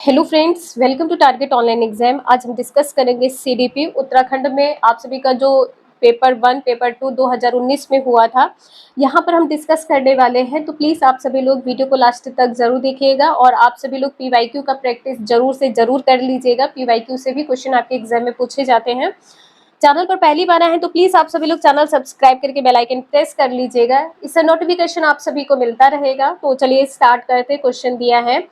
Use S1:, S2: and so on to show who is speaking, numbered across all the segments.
S1: Hello friends, welcome to target online exam. आज हम discuss करेंगे सीडीपी उत्तराखंड में आप सभी का जो पेपर 1 पेपर 2 2019 में हुआ था, यहाँ पर हम डिस्कस करने वाले हैं। तो प्लीज़ आप सभी लोग वीडियो को लास्ट तक जरूर देखिएगा और आप सभी लोग पीवाईक्यू का प्रैक्टिस जरूर से जरूर कर लीजिएगा। पीवाईक्यू से भी क्वेश्चन आपके एग्जाम में पूछे जाते हैं। चैनल पर पहली बार आए हैं तो प्लीज़ आप सभी लोग चैनल सब्सक्राइब करके बेल आइकन प्रेस कर लीजिएगा, इससे नोटिफिकेशन आप सभी को मिलता रहेगा। तो चलिए स्टार्ट करते। क्वेश्चन दिया है,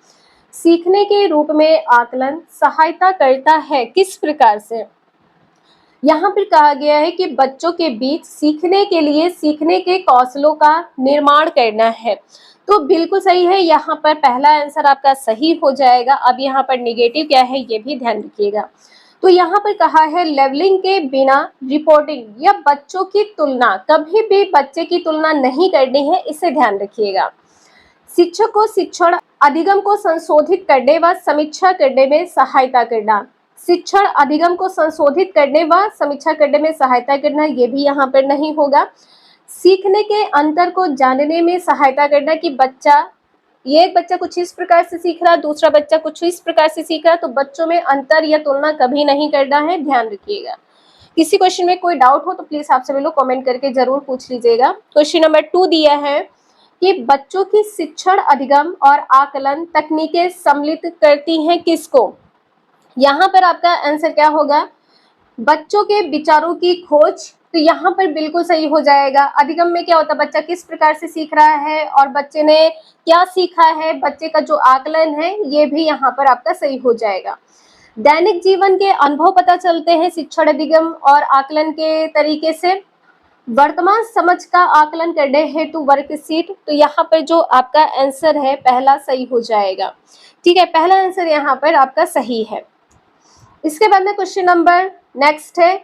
S1: सीखने के रूप में आकलन सहायता करता है किस प्रकार से। यहाँ पर कहा गया है कि बच्चों के बीच सीखने के लिए सीखने के कौशलों का निर्माण करना है। तो बिल्कुल सही है, यहाँ पर पहला आंसर आपका सही हो जाएगा। अब यहाँ पर निगेटिव क्या है ये भी ध्यान रखिएगा। तो यहाँ पर कहा है लेवलिंग के बिना रिपोर्टिंग या बच्चों की तुलना, कभी भी बच्चे की तुलना नहीं करनी है, इसे ध्यान रखिएगा। शिक्षक को शिक्षण अधिगम को संशोधित करने व समीक्षा करने में सहायता करना, शिक्षण अधिगम को संशोधित करने व समीक्षा करने में सहायता करना, ये भी यहाँ पर नहीं होगा। सीखने के अंतर को जानने में सहायता करना कि एक बच्चा कुछ इस प्रकार से सीख रहा है, दूसरा बच्चा कुछ इस प्रकार से सीख रहा है, तो बच्चों में अंतर या तुलना कभी नहीं करना है, ध्यान रखिएगा। किसी क्वेश्चन में कोई डाउट हो तो प्लीज आप सभी लोग कमेंट करके जरूर पूछ लीजिएगा। क्वेश्चन नंबर 2 दिया है कि बच्चों की शिक्षण अधिगम और आकलन तकनीकें सम्मिलित करती हैं किसको। यहाँ पर आपका आंसर क्या होगा, बच्चों के विचारों की खोज। तो यहाँ पर बिल्कुल सही हो जाएगा। अधिगम में क्या होता है, बच्चा किस प्रकार से सीख रहा है और बच्चे ने क्या सीखा है, बच्चे का जो आकलन है ये भी यहाँ पर आपका सही हो जाएगा। दैनिक जीवन के अनुभव पता चलते हैं शिक्षण अधिगम और आकलन के तरीके से। वर्तमान समझ का आकलन करने हेतु वर्कशीट, तो यहाँ पर जो आपका आंसर है पहला सही हो जाएगा। ठीक है, पहला आंसर यहाँ पर आपका सही है। इसके बाद में क्वेश्चन नंबर नेक्स्ट है,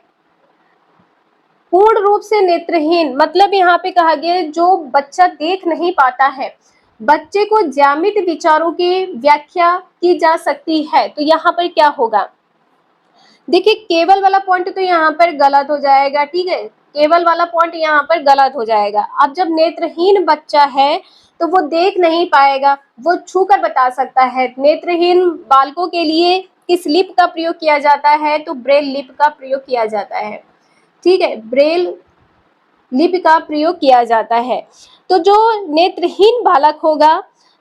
S1: पूर्ण रूप से नेत्रहीन, मतलब यहाँ पे कहा गया है जो बच्चा देख नहीं पाता है, बच्चे को ज्यामित विचारों की व्याख्या की जा सकती है। तो यहाँ पर क्या होगा, देखिए केवल वाला पॉइंट तो यहाँ पर गलत हो जाएगा। ठीक है, केवल वाला पॉइंट यहाँ पर गलत हो जाएगा। अब जब नेत्रहीन बच्चा है तो वो देख नहीं पाएगा, वो छू कर बता सकता है। नेत्रहीन बालकों के लिए किस लिप का प्रयोग किया जाता है, तो ब्रेल लिप का प्रयोग किया जाता है। ठीक है, ब्रेल लिपि का प्रयोग किया जाता है। तो जो नेत्रहीन बालक होगा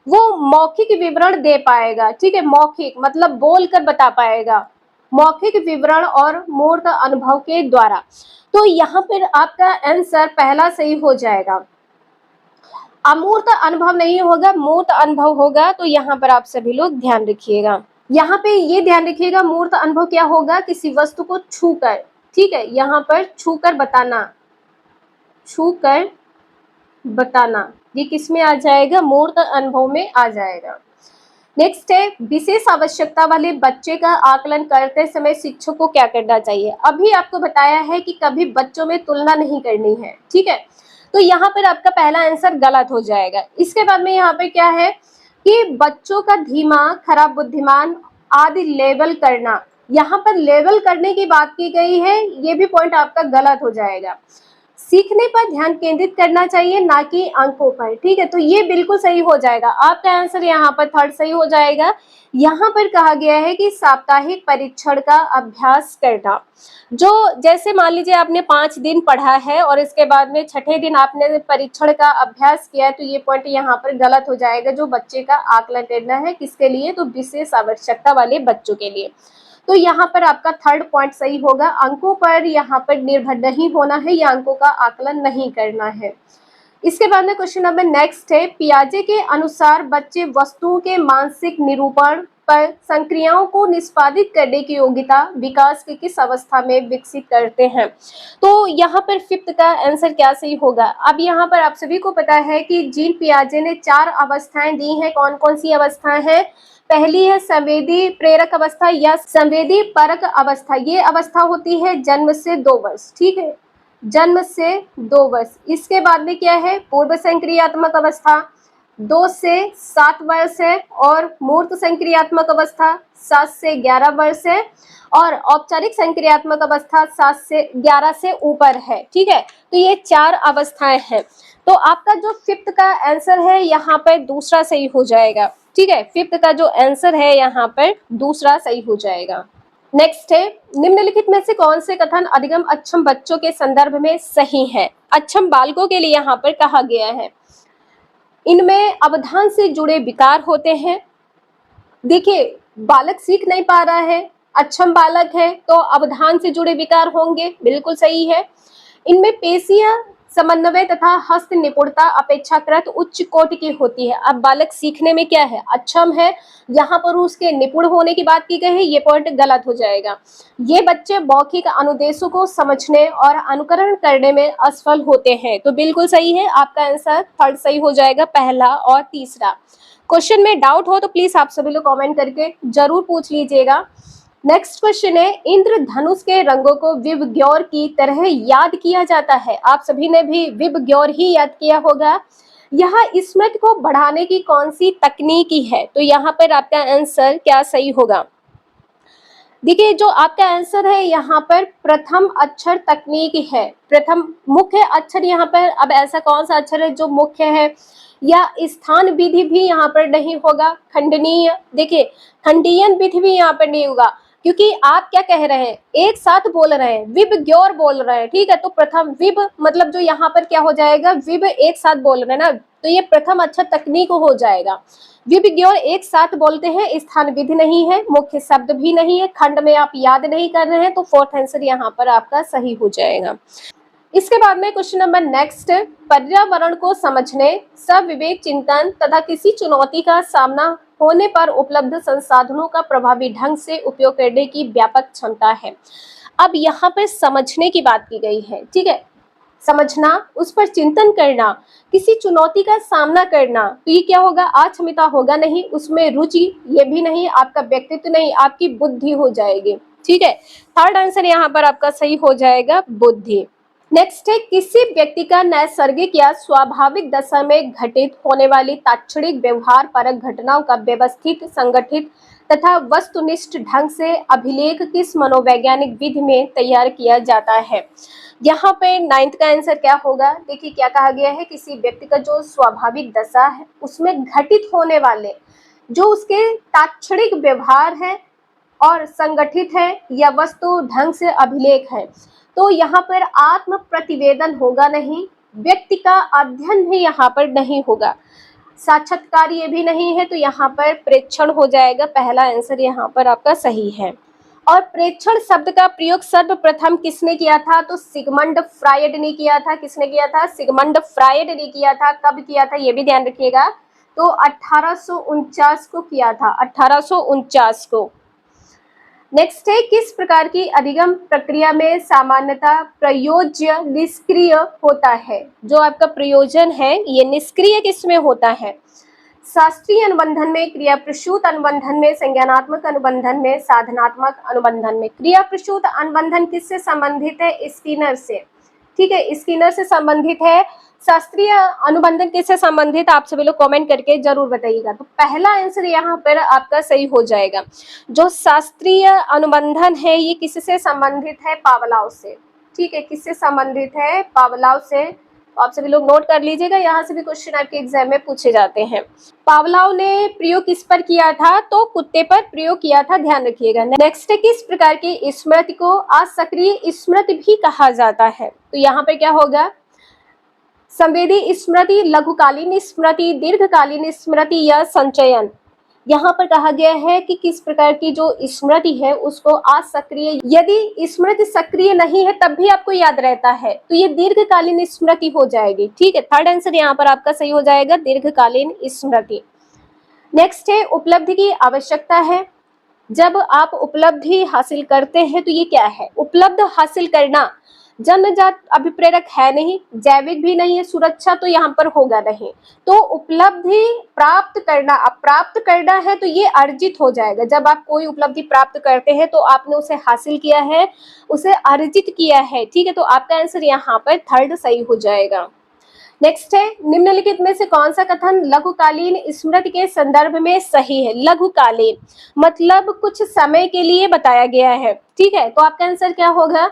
S1: वो मौखिक विवरण दे पाएगा। ठीक है, मौखिक मतलब बोल कर बता पाएगा, मौखिक विवरण और मूर्त अनुभव के द्वारा। तो यहाँ पर आपका आंसर पहला सही हो जाएगा। अमूर्त अनुभव नहीं होगा, मूर्त अनुभव होगा। तो यहाँ पर आप सभी लोग ध्यान रखिएगा। यहाँ पे ये ध्यान रखिएगा, मूर्त अनुभव क्या होगा, किसी वस्तु को छूकर। ठीक है, यहाँ पर छूकर बताना, छूकर बताना, ये किस में आ जाएगा, मूर्त अनुभव में आ जाएगा। नेक्स्ट है, विशेष आवश्यकता वाले बच्चे का आकलन करते समय शिक्षक को क्या करना चाहिए। अभी आपको बताया है कि कभी बच्चों में तुलना नहीं करनी है। ठीक है, तो यहाँ पर आपका पहला आंसर गलत हो जाएगा। इसके बाद में यहाँ पे क्या है कि बच्चों का दिमाग, खराब बुद्धिमान आदि लेवल करना, यहाँ पर लेवल करने की बात की गई है, ये भी पॉइंट आपका गलत हो जाएगा। सीखने पर ध्यान केंद्रित करना चाहिए ना कि अंकों पर। ठीक है, तो ये बिल्कुल सही हो जाएगा। आपका आंसर यहाँ पर थर्ड सही हो जाएगा। यहाँ पर कहा गया है कि साप्ताहिक परीक्षण का अभ्यास करना, जो जैसे मान लीजिए आपने 5 दिन पढ़ा है और इसके बाद में छठे दिन आपने परीक्षण का अभ्यास किया है, तो ये पॉइंट यहाँ पर गलत हो जाएगा। जो बच्चे का आकलन करना है किसके लिए, तो विशेष आवश्यकता वाले बच्चों के लिए। तो यहाँ पर आपका थर्ड पॉइंट सही होगा। अंकों पर यहाँ पर निर्भर नहीं होना है या अंकों का आकलन नहीं करना है। इसके बाद में क्वेश्चन नंबर नेक्स्ट है, पियाजे के अनुसार बच्चे वस्तुओं के मानसिक निरूपण पर संक्रियाओं को निष्पादित करने की योग्यता विकास की किस अवस्था में विकसित करते हैं। तो यहाँ पर फिफ्थ का आंसर क्या सही होगा। अब यहाँ पर आप सभी को पता है कि जीन पियाजे ने 4 अवस्थाएं दी हैं। कौन कौन सी अवस्थाएं हैं, पहली है संवेदी प्रेरक अवस्था या संवेदी परक अवस्था। ये अवस्था होती है जन्म से 2 वर्ष। ठीक है, जन्म से 2 वर्ष। इसके बाद में क्या है, पूर्व संक्रियात्मक अवस्था, 2 से 7 वर्ष है और मूर्त संक्रियात्मक अवस्था 7 से 11 वर्ष है और औपचारिक संक्रियात्मक अवस्था 7 से 11 से ऊपर है। ठीक है, तो ये 4 अवस्थाएं हैं। तो आपका जो फिफ्थ का आंसर है यहाँ पर दूसरा सही हो जाएगा। ठीक है, फिफ्थ का जो आंसर है यहाँ पर दूसरा सही हो जाएगा। नेक्स्ट है, निम्नलिखित में से कौन से कथन अधिगम अक्षम बच्चों के संदर्भ में सही है? अक्षम बालकों के लिए यहाँ पर कहा गया है, इनमें अवधान से जुड़े विकार होते हैं। देखिए, बालक सीख नहीं पा रहा है, अक्षम बालक है तो अवधान से जुड़े विकार होंगे, बिल्कुल सही है। इनमें पेशीय समन्वय तथा हस्त निपुणता अपेक्षाकृत उच्च कोटि की होती है। अब बालक सीखने में क्या है, अक्षम है, यहाँ पर उसके निपुण होने की बात की गई है, ये पॉइंट गलत हो जाएगा। ये बच्चे मौखिक अनुदेशों को समझने और अनुकरण करने में असफल होते हैं। तो बिल्कुल सही है, आपका आंसर थर्ड सही हो जाएगा, पहला और तीसरा। क्वेश्चन में डाउट हो तो प्लीज आप सभी लोग कमेंट करके जरूर पूछ लीजिएगा। नेक्स्ट क्वेश्चन है, इंद्रधनुष के रंगों को विबग्योर की तरह याद किया जाता है। आप सभी ने भी विबग्योर ही याद किया होगा। यह स्मृति को बढ़ाने की कौन सी तकनीकी है? तो यहाँ पर आपका आंसर क्या सही होगा? देखिए, जो आपका आंसर है यहाँ पर प्रथम अक्षर तकनीक है। प्रथम मुख्य अक्षर यहाँ पर, अब ऐसा कौन सा अक्षर है जो मुख्य है? या स्थान विधि भी यहाँ पर नहीं होगा, खंडनीय, देखिए खंडीयन विधि भी यहाँ पर नहीं होगा, क्योंकि आप क्या कह रहे हैं, एक साथ बोल रहे हैं, विबग्योर बोल रहे हैं। ठीक है, तो प्रथम विब मतलब जो यहाँ पर क्या हो जाएगा, विब एक साथ बोल रहे हैं ना, तो ये प्रथम अक्षर तकनीक हो जाएगा। विबग्योर एक साथ बोलते हैं, स्थान विधि नहीं है, मुख्य शब्द भी नहीं है, खंड में आप याद नहीं कर रहे हैं, तो फोर्थ आंसर यहाँ पर आपका सही हो जाएगा। इसके बाद में क्वेश्चन नंबर नेक्स्ट, पर्यावरण को समझने, सविवेक चिंतन तथा किसी चुनौती का सामना होने पर उपलब्ध संसाधनों का प्रभावी ढंग से उपयोग करने की व्यापक क्षमता है। अब यहाँ पर समझने की बात की गई है। ठीक है, समझना, उस पर चिंतन करना, किसी चुनौती का सामना करना, तो ये क्या होगा, अक्षमता होगा नहीं, उसमें रुचि ये भी नहीं, आपका व्यक्तित्व नहीं, आपकी बुद्धि हो जाएगी। ठीक है, थर्ड आंसर यहाँ पर आपका सही हो जाएगा, बुद्धि। नेक्स्ट है, किसी व्यक्ति का नैसर्गिक या स्वाभाविक दशा में घटित होने वाली तात्क्षणिक व्यवहार परक घटनाओं का व्यवस्थित, संगठित तथा वस्तुनिष्ठ ढंग से अभिलेख किस मनोवैज्ञानिक विधि में तैयार किया जाता है? यहाँ पे नाइन्थ का आंसर क्या होगा? देखिए क्या कहा गया है, किसी व्यक्ति का जो स्वाभाविक दशा है उसमें घटित होने वाले जो उसके तात्क्षणिक व्यवहार है और संगठित है या वस्तु ढंग से अभिलेख है, तो यहाँ पर आत्म प्रतिवेदन होगा नहीं, व्यक्ति का अध्ययन भी यहाँ पर नहीं होगा, साक्षात्कार ये भी नहीं है, तो यहाँ पर प्रेक्षण हो जाएगा, पहला आंसर यहाँ पर आपका सही है। और प्रेक्षण शब्द का प्रयोग सर्वप्रथम किसने किया था? तो सिगमंड फ्रायड ने किया था। किसने किया था? सिगमंड फ्रायड ने किया था। कब किया था ये भी ध्यान रखिएगा, तो 1849 को किया था, 1849 को। नेक्स्ट है, किस प्रकार की अधिगम प्रक्रिया में सामान्यतः प्रयोज्य निष्क्रिय होता है? जो आपका प्रयोजन है ये निष्क्रिय किस में होता है? शास्त्रीय अनुबंधन में, क्रिया प्रसूत अनुबंधन में, संज्ञानात्मक अनुबंधन में, साधनात्मक अनुबंधन में। क्रिया प्रसूत अनुबंधन किससे संबंधित है? स्किनर से। ठीक है, स्किनर से संबंधित है। शास्त्रीय अनुबंधन किससे संबंधित, आप सभी लोग कमेंट करके जरूर बताइएगा। तो पहला आंसर यहाँ पर आपका सही हो जाएगा। जो शास्त्रीय अनुबंधन है ये किससे संबंधित है? पावलाव से। ठीक है, किससे संबंधित है? पावलाव से। आप सभी लोग नोट कर लीजिएगा, यहाँ से भी क्वेश्चन आपके एग्जाम में पूछे जाते हैं। पावलाव ने प्रयोग किस पर किया था? तो कुत्ते पर प्रयोग किया था, ध्यान रखिएगा। नेक्स्ट है, किस प्रकार की स्मृति को असक्रिय स्मृति भी कहा जाता है? तो यहाँ पे क्या होगा? संवेदी स्मृति, लघुकालीन स्मृति, दीर्घकालीन स्मृति या संचयन। यहाँ पर कहा गया है कि किस प्रकार की जो स्मृति है उसको असक्रिय, यदि स्मृति सक्रिय नहीं है तब भी आपको याद रहता है तो ये दीर्घकालीन स्मृति हो जाएगी। ठीक है, थर्ड आंसर यहाँ पर आपका सही हो जाएगा, दीर्घकालीन स्मृति। नेक्स्ट है, उपलब्धि की आवश्यकता है। जब आप उपलब्धि हासिल करते हैं तो ये क्या है? उपलब्ध हासिल करना जन्मजात अभिप्रेरक है नहीं, जैविक भी नहीं है, सुरक्षा तो यहाँ पर होगा नहीं, तो उपलब्धि प्राप्त करना, अब प्राप्त करना है तो ये अर्जित हो जाएगा। जब आप कोई उपलब्धि प्राप्त करते हैं तो आपने उसे हासिल किया है, उसे अर्जित किया है। ठीक है, तो आपका आंसर यहाँ पर थर्ड सही हो जाएगा। नेक्स्ट है, निम्नलिखित में से कौन सा कथन लघुकालीन स्मृति के संदर्भ में सही है? लघुकालीन मतलब कुछ समय के लिए बताया गया है, ठीक है। तो आपका आंसर क्या होगा?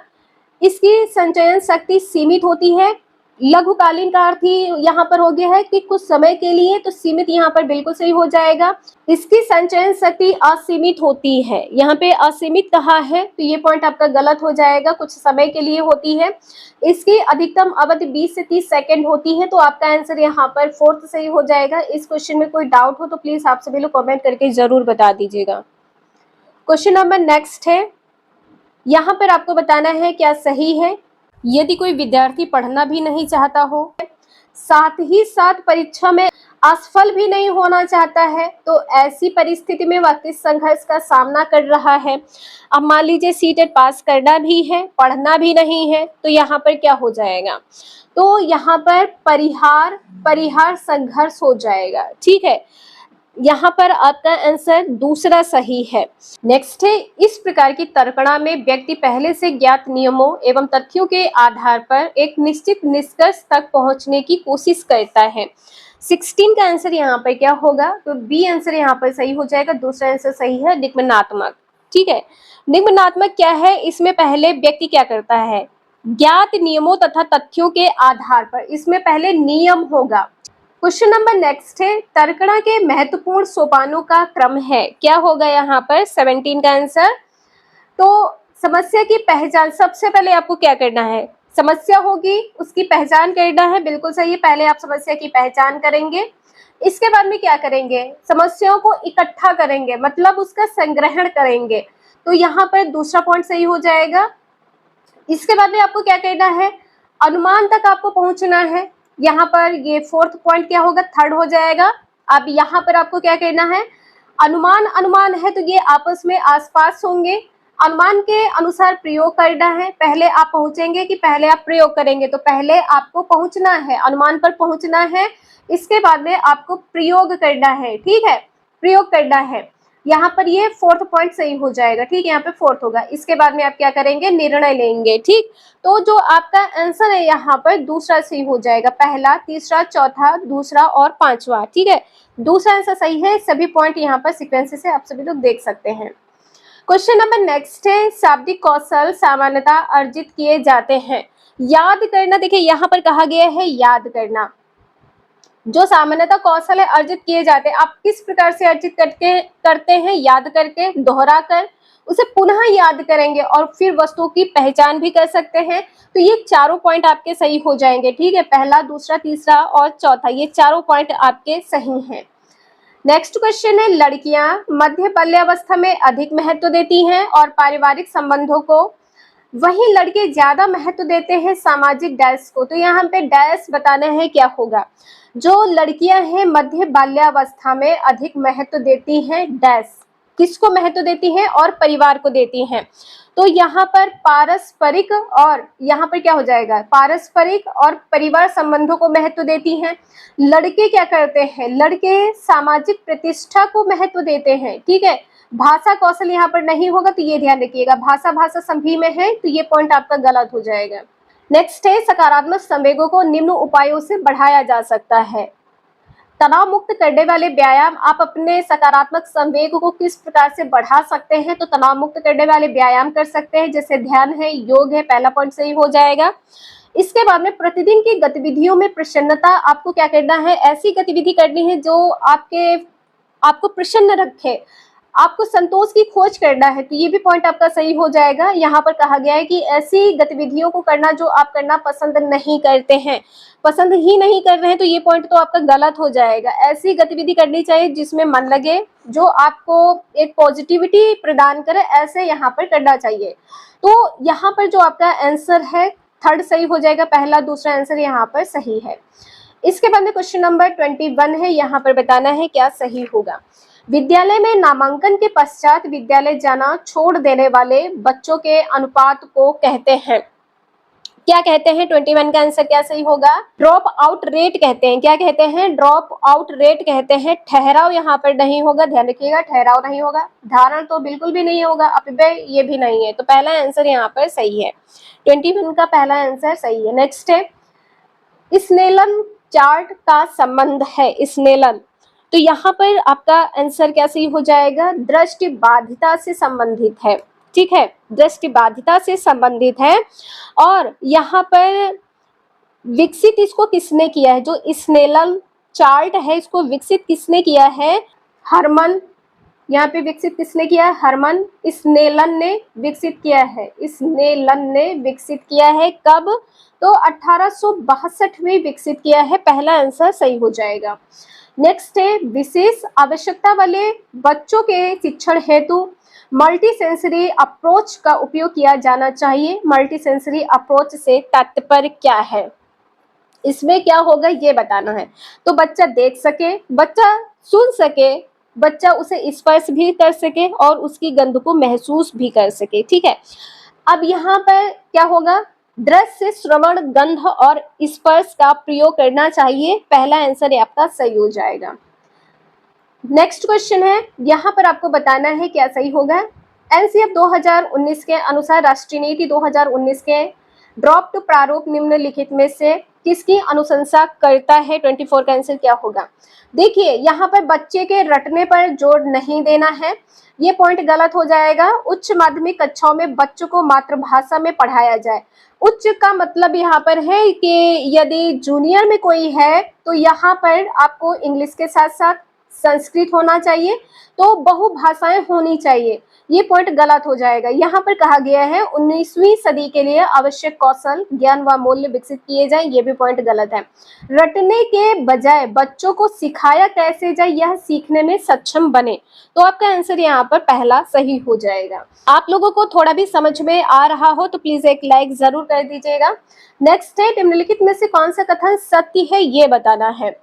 S1: इसकी संचयन शक्ति सीमित होती है। लघुकालीन का अर्थ ही यहाँ पर हो गया है कि कुछ समय के लिए, तो सीमित यहाँ पर बिल्कुल सही हो जाएगा। इसकी संचयन शक्ति असीमित होती है, यहाँ पे असीमित कहा है तो ये पॉइंट आपका गलत हो जाएगा, कुछ समय के लिए होती है। इसकी अधिकतम अवधि 20 से 30 सेकंड होती है, तो आपका आंसर यहाँ पर फोर्थ सही हो जाएगा। इस क्वेश्चन में कोई डाउट हो तो प्लीज आप सभी लोग कमेंट करके जरूर बता दीजिएगा। क्वेश्चन नंबर नेक्स्ट है, यहाँ पर आपको बताना है क्या सही है। यदि कोई विद्यार्थी पढ़ना भी नहीं चाहता हो, साथ ही साथ परीक्षा में असफल भी नहीं होना चाहता है, तो ऐसी परिस्थिति में वह किस संघर्ष का सामना कर रहा है? अब मान लीजिए सीटेट पास करना भी है, पढ़ना भी नहीं है, तो यहाँ पर क्या हो जाएगा? तो यहाँ पर परिहार संघर्ष हो जाएगा, ठीक है। यहाँ पर आपका आंसर दूसरा सही है। नेक्स्ट है, इस प्रकार की तर्कणा में व्यक्ति पहले से ज्ञात नियमों एवं तथ्यों के आधार पर एक निश्चित निष्कर्ष तक पहुंचने की कोशिश करता है। 16 का आंसर यहाँ पर क्या होगा? तो बी आंसर यहाँ पर सही हो जाएगा। दूसरा आंसर सही है निगमनात्मक, ठीक है। निगमनात्मक क्या है? इसमें पहले व्यक्ति क्या करता है? ज्ञात नियमों तथा तथ्यों के आधार पर, इसमें पहले नियम होगा। क्वेश्चन नंबर नेक्स्ट है, तर्कणा के महत्वपूर्ण सोपानों का क्रम है, क्या होगा यहाँ पर? 17 का आंसर। तो समस्या की पहचान, सबसे पहले आपको क्या करना है? समस्या होगी उसकी पहचान करना है, बिल्कुल सही है। पहले आप समस्या की पहचान करेंगे, इसके बाद में क्या करेंगे? समस्याओं को इकट्ठा करेंगे, मतलब उसका संग्रहण करेंगे। तो यहाँ पर दूसरा पॉइंट सही हो जाएगा। इसके बाद में आपको क्या करना है? अनुमान तक आपको पहुंचना है। यहाँ पर ये फोर्थ पॉइंट क्या होगा? थर्ड हो जाएगा। अब यहाँ पर आपको क्या करना है? अनुमान है तो ये आपस में आसपास होंगे, अनुमान के अनुसार प्रयोग करना है। पहले आप पहुंचेंगे कि पहले आप प्रयोग करेंगे? तो पहले आपको पहुंचना है, अनुमान पर पहुंचना है, इसके बाद में आपको प्रयोग करना है, ठीक है, प्रयोग करना है। यहाँ पर ये फोर्थ पॉइंट सही हो जाएगा, ठीक है, यहाँ पे फोर्थ होगा। इसके बाद में आप क्या करेंगे? निर्णय लेंगे, ठीक। तो जो आपका आंसर है यहाँ पर दूसरा सही हो जाएगा, पहला, तीसरा, चौथा, दूसरा और पांचवा, ठीक है। दूसरा आंसर सही है। सभी पॉइंट यहाँ पर सीक्वेंस से आप सभी लोग देख सकते हैं। क्वेश्चन नंबर नेक्स्ट है, शाब्दिक कौशल सामान्यतः अर्जित किए जाते हैं। याद करना, देखिए यहाँ पर कहा गया है याद करना। जो सामान्यतः कौशल है अर्जित किए जाते हैं, आप किस प्रकार से अर्जित करते हैं? याद करके, दोहरा कर, उसे पुनः याद करेंगे और फिर वस्तुओं की पहचान भी कर सकते हैं। तो ये चारों पॉइंट आपके सही हो जाएंगे, ठीक है। पहला, दूसरा, तीसरा और चौथा, ये चारों पॉइंट आपके सही हैं। नेक्स्ट क्वेश्चन है, लड़कियां मध्य बाल्यावस्था में अधिक महत्व देती हैं और पारिवारिक संबंधों को, वहीं लड़के ज्यादा महत्व देते हैं सामाजिक डैश को। तो यहाँ पे डैश बताना है, क्या होगा? जो लड़कियां हैं मध्य बाल्यावस्था में अधिक महत्व देती हैं डैश, किसको महत्व देती हैं? और परिवार को देती हैं। तो यहाँ पर पारस्परिक, और यहाँ पर क्या हो जाएगा? पारस्परिक और परिवार संबंधों को महत्व देती हैं। लड़के क्या करते हैं? लड़के सामाजिक प्रतिष्ठा को महत्व देते हैं, ठीक है। भाषा कौशल यहाँ पर नहीं होगा, तो ये ध्यान रखिएगा, भाषा संधि में है, तो ये पॉइंट आपका गलत हो जाएगा। नेक्स्ट है, सकारात्मक संवेगों को निम्न उपायों से बढ़ाया जा सकता है। तनाव मुक्त करने वाले व्यायाम, आप अपने सकारात्मक संवेग को किस प्रकार से बढ़ा सकते हैं? तो तनाव मुक्त करने वाले व्यायाम कर सकते हैं, जैसे ध्यान है, योग है, पहला पॉइंट सही हो जाएगा। इसके बाद में प्रतिदिन की गतिविधियों में प्रसन्नता, आपको क्या करना है? ऐसी गतिविधि करनी है जो आपको प्रसन्न रखे, आपको संतोष की खोज करना है, तो ये भी पॉइंट आपका सही हो जाएगा। यहाँ पर कहा गया है कि ऐसी गतिविधियों को करना जो आप करना पसंद नहीं करते हैं, पसंद ही नहीं कर रहे हैं, तो ये पॉइंट तो आपका गलत हो जाएगा। ऐसी गतिविधि करनी चाहिए जिसमें मन लगे, जो आपको एक पॉजिटिविटी प्रदान करे, ऐसे यहाँ पर करना चाहिए। तो यहाँ पर जो आपका आंसर है थर्ड सही हो जाएगा, पहला दूसरा आंसर यहाँ पर सही है। इसके बाद में क्वेश्चन नंबर 21 है, यहाँ पर बताना है क्या सही होगा। विद्यालय में नामांकन के पश्चात विद्यालय जाना छोड़ देने वाले बच्चों के अनुपात को कहते हैं, क्या कहते हैं? 21 का आंसर क्या सही होगा? ड्रॉप आउट रेट कहते हैं। क्या कहते हैं? ड्रॉप आउट रेट कहते हैं। ठहराव यहाँ पर नहीं होगा, ध्यान रखिएगा, ठहराव नहीं होगा। धारण तो बिल्कुल भी नहीं होगा, अपव्यय ये भी नहीं है। तो पहला आंसर यहाँ पर सही है, 21 का पहला आंसर सही है। नेक्स्ट है, स्नेलन चार्ट का संबंध है, स्नेलन। तो यहाँ पर आपका आंसर क्या सही हो जाएगा, दृष्टि बाधिता से संबंधित है। ठीक है, दृष्टि बाधिता से संबंधित है। और यहाँ पर विकसित इसको किसने किया है, जो स्नेलन चार्ट है इसको विकसित किसने किया है, हरमन। यहाँ पे विकसित किसने किया है, हरमन स्नेलन ने विकसित किया है, स्नेलन ने विकसित किया है। कब, तो 1862 में विकसित किया है। पहला आंसर सही हो जाएगा। नेक्स्ट है, विशेष आवश्यकता वाले बच्चों के शिक्षण हेतु मल्टी सेंसरी अप्रोच का उपयोग किया जाना चाहिए। मल्टी सेंसरी अप्रोच से तात्पर्य क्या है, इसमें क्या होगा ये बताना है। तो बच्चा देख सके, बच्चा सुन सके, बच्चा उसे स्पर्श भी कर सके और उसकी गंध को महसूस भी कर सके। ठीक है, अब यहाँ पर क्या होगा, दृश्य, श्रवण, गंध और स्पर्श का प्रयोग करना चाहिए। पहला आंसर आपका सही हो जाएगा। नेक्स्ट क्वेश्चन है, यहाँ पर आपको बताना है क्या सही होगा। एनसीएफ 2019 के अनुसार राष्ट्रीय नीति 2019 के ड्रॉप्ड प्रारूप निम्नलिखित में से किसकी अनुशंसा करता है। 24 का आंसर क्या होगा। देखिए यहाँ पर बच्चे के रटने पर जोर नहीं देना है, ये पॉइंट गलत हो जाएगा। उच्च माध्यमिक कक्षाओं में बच्चों को मातृभाषा में पढ़ाया जाए। उच्च का मतलब यहाँ पर है कि यदि जूनियर में कोई है तो यहाँ पर आपको इंग्लिश के साथ साथ संस्कृत होना चाहिए, तो बहुभाषाएं होनी चाहिए। ये पॉइंट गलत हो जाएगा। यहाँ पर कहा गया है 19वीं सदी के लिए आवश्यक कौशल, ज्ञान व मूल्य विकसित किए जाएं, ये भी पॉइंट गलत है। रटने के बजाय बच्चों को सिखाया कैसे जाए, यह सीखने में सक्षम बने, तो आपका आंसर यहाँ पर पहला सही हो जाएगा। आप लोगों को थोड़ा भी समझ में आ रहा हो तो प्लीज एक लाइक जरूर कर दीजिएगा। नेक्स्ट है, निम्नलिखित में से कौन सा कथन सत्य है ये बताना है।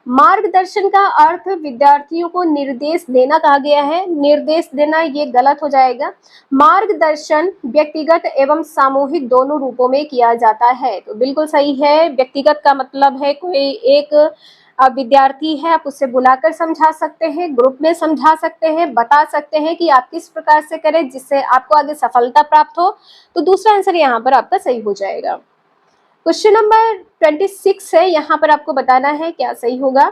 S1: मार्गदर्शन का अर्थ विद्यार्थियों को निर्देश देना कहा गया है, निर्देश देना ये गलत हो जाएगा। मार्गदर्शन व्यक्तिगत एवं सामूहिक दोनों रूपों में किया जाता है, तो बिल्कुल सही है। व्यक्तिगत का मतलब है कोई एक विद्यार्थी है, आप उससे बुलाकर समझा सकते हैं, ग्रुप में समझा सकते हैं, बता सकते हैं कि आप किस प्रकार से करें जिससे आपको आगे सफलता प्राप्त हो। तो दूसरा आंसर यहाँ पर आपका सही हो जाएगा। क्वेश्चन नंबर 26 है, यहाँ पर आपको बताना है क्या सही होगा।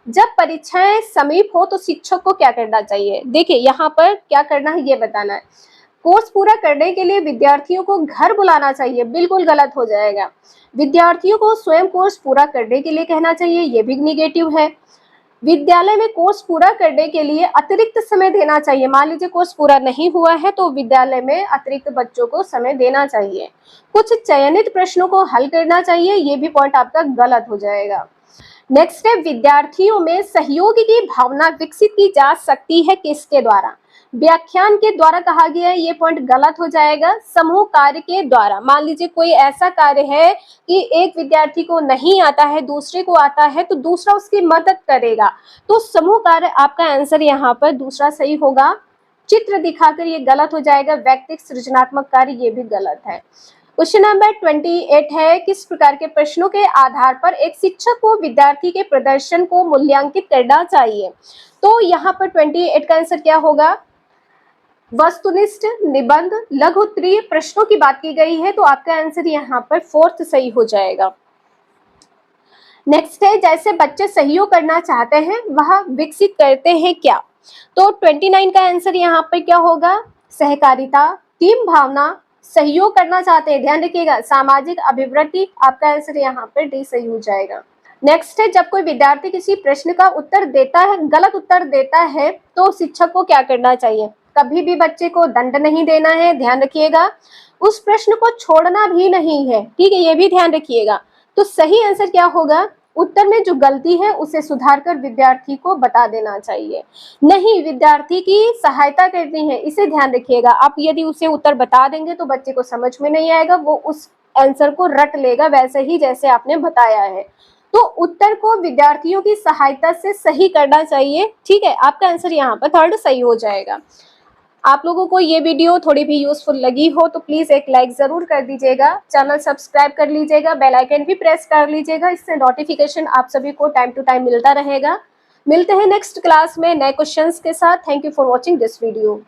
S1: जब परीक्षाएं समीप हो तो शिक्षक को क्या करना चाहिए। देखिए यहाँ पर क्या करना है ये बताना है। कोर्स पूरा करने के लिए विद्यार्थियों को घर बुलाना चाहिए, बिल्कुल गलत हो जाएगा। विद्यार्थियों को स्वयं कोर्स पूरा करने के लिए कहना चाहिए, ये भी निगेटिव है। विद्यालय में कोर्स पूरा करने के लिए अतिरिक्त समय देना चाहिए। मान लीजिए कोर्स पूरा नहीं हुआ है तो विद्यालय में अतिरिक्त बच्चों को समय देना चाहिए। कुछ चयनित प्रश्नों को हल करना चाहिए, ये भी पॉइंट आपका गलत हो जाएगा। नेक्स्ट है, विद्यार्थियों में सहयोग की भावना विकसित की जा सकती है किसके द्वारा। व्याख्यान के द्वारा कहा गया है, ये पॉइंट गलत हो जाएगा। समूह कार्य के द्वारा, मान लीजिए कोई ऐसा कार्य है कि एक विद्यार्थी को नहीं आता है, दूसरे को आता है, तो दूसरा उसकी मदद करेगा, तो समूह कार्य आपका आंसर यहाँ पर दूसरा सही होगा। चित्र दिखाकर ये गलत हो जाएगा। व्यक्तिगत सृजनात्मक कार्य ये भी गलत है। क्वेश्चन नंबर 28 है, किस प्रकार के प्रश्नों के आधार पर एक शिक्षक को विद्यार्थी के प्रदर्शन को मूल्यांकित करना चाहिए। तो यहाँ पर 28 का आंसर क्या होगा। वस्तुनिष्ठ, निबंध, लघु उत्तरीय प्रश्नों की बात की गई है, तो आपका आंसर यहाँ पर फोर्थ सही हो जाएगा। नेक्स्ट है, जैसे बच्चे सहयोग करना चाहते हैं वह विकसित करते हैं क्या। तो 29 का आंसर यहाँ पर क्या होगा। सहकारिता, टीम भावना, सहयोग करना चाहते हैं, ध्यान रखिएगा, सामाजिक अभिवृद्धि, आपका आंसर यहाँ पर डी सही हो जाएगा। नेक्स्ट है, जब कोई विद्यार्थी किसी प्रश्न का उत्तर देता है, गलत उत्तर देता है, तो शिक्षक को क्या करना चाहिए। कभी भी बच्चे को दंड नहीं देना है, ध्यान रखिएगा। उस प्रश्न को छोड़ना भी नहीं है, ठीक है, ये भी ध्यान रखिएगा। तो सही आंसर क्या होगा, उत्तर में जो गलती है उसे सुधार कर विद्यार्थी को बता देना चाहिए, नहीं विद्यार्थी की सहायता करनी है, इसे ध्यान रखिएगा। आप यदि उसे उत्तर बता देंगे तो बच्चे को समझ में नहीं आएगा, वो उस आंसर को रट लेगा वैसे ही जैसे आपने बताया है। तो उत्तर को विद्यार्थियों की सहायता से सही करना चाहिए, ठीक है। आपका आंसर यहाँ पर थर्ड सही हो जाएगा। आप लोगों को ये वीडियो थोड़ी भी यूजफुल लगी हो तो प्लीज एक लाइक जरूर कर दीजिएगा, चैनल सब्सक्राइब कर लीजिएगा, बेल आइकन भी प्रेस कर लीजिएगा, इससे नोटिफिकेशन आप सभी को टाइम टू टाइम मिलता रहेगा। मिलते हैं नेक्स्ट क्लास में नए क्वेश्चंस के साथ। Thank you for watching this video.